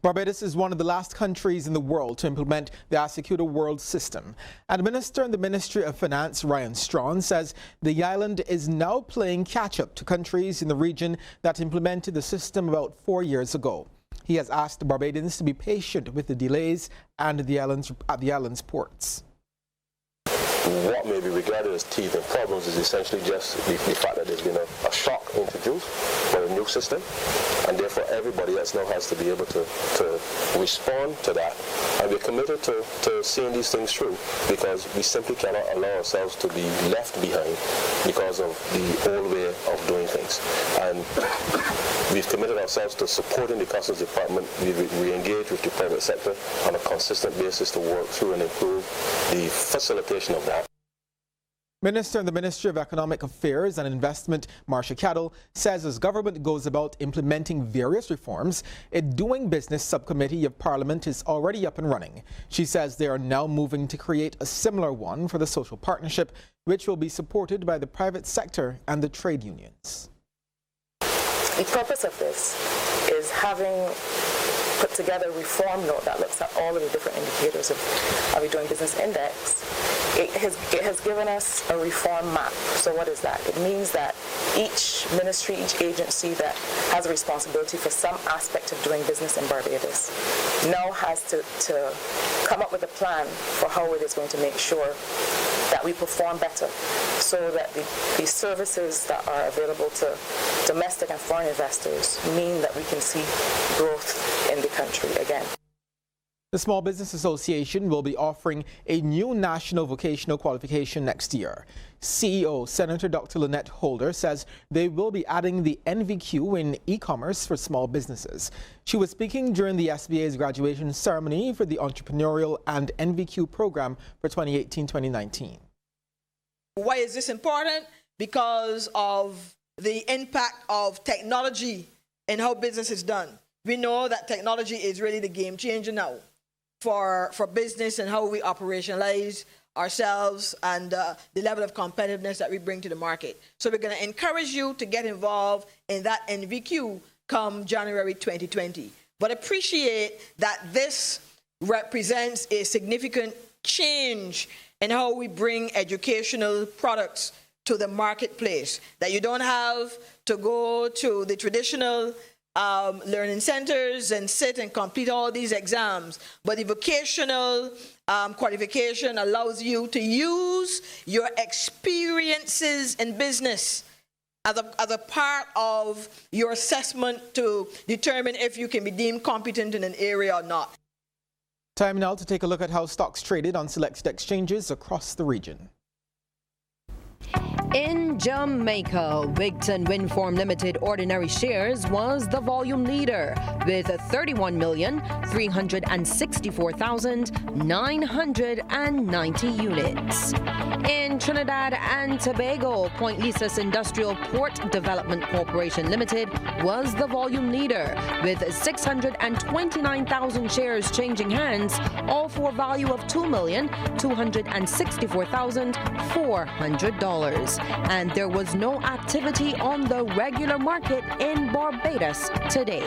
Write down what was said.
Barbados is one of the last countries in the world to implement the Executor World System. And Minister in the Ministry of Finance, Ryan Strawn, says the island is now playing catch-up to countries in the region that implemented the system about 4 years ago. He has asked the Barbadians to be patient with the delays and at the island's ports. What may be regarded as teething problems is essentially just the fact that there's been a shock introduced for a new system, and therefore everybody else now has to be able to respond to that. And we're committed to seeing these things through, because we simply cannot allow ourselves to be left behind because of the old way of doing things. And we've committed ourselves to supporting the Customs Department. We engage with the private sector on a consistent basis to work through and improve the facilitation of that. Minister in the Ministry of Economic Affairs and Investment, Marcia Cadell, says as government goes about implementing various reforms, a Doing Business Subcommittee of Parliament is already up and running. She says they are now moving to create a similar one for the social partnership, which will be supported by the private sector and the trade unions. The purpose of this is having put together a reform note that looks at all of the different indicators of our Doing Business Index. It has given us a reform map. So what is that? It means that each ministry, each agency that has a responsibility for some aspect of doing business in Barbados now has to come up with a plan for how it is going to make sure that we perform better, so that the services that are available to domestic and foreign investors mean that we can see growth in the country again. The Small Business Association will be offering a new national vocational qualification next year. CEO Senator Dr. Lynette Holder says they will be adding the NVQ in e-commerce for small businesses. She was speaking during the SBA's graduation ceremony for the Entrepreneurial and NVQ program for 2018-2019. Why is this important? Because of the impact of technology and how business is done. We know that technology is really the game changer now for business and how we operationalize ourselves and the level of competitiveness that we bring to the market. So we're going to encourage you to get involved in that NVQ come January 2020. But appreciate that this represents a significant change in how we bring educational products to the marketplace, that you don't have to go to the traditional learning centers and sit and complete all these exams, but the vocational qualification allows you to use your experiences in business as a part of your assessment to determine if you can be deemed competent in an area or not. Time now to take a look at how stocks traded on selected exchanges across the region. In Jamaica, Wigton Windform Limited ordinary shares was the volume leader with 31,364,990 units. In Trinidad and Tobago, Point Lisas Industrial Port Development Corporation Limited was the volume leader with 629,000 shares changing hands, all for a value of $2,264,400. And there was no activity on the regular market in Barbados today.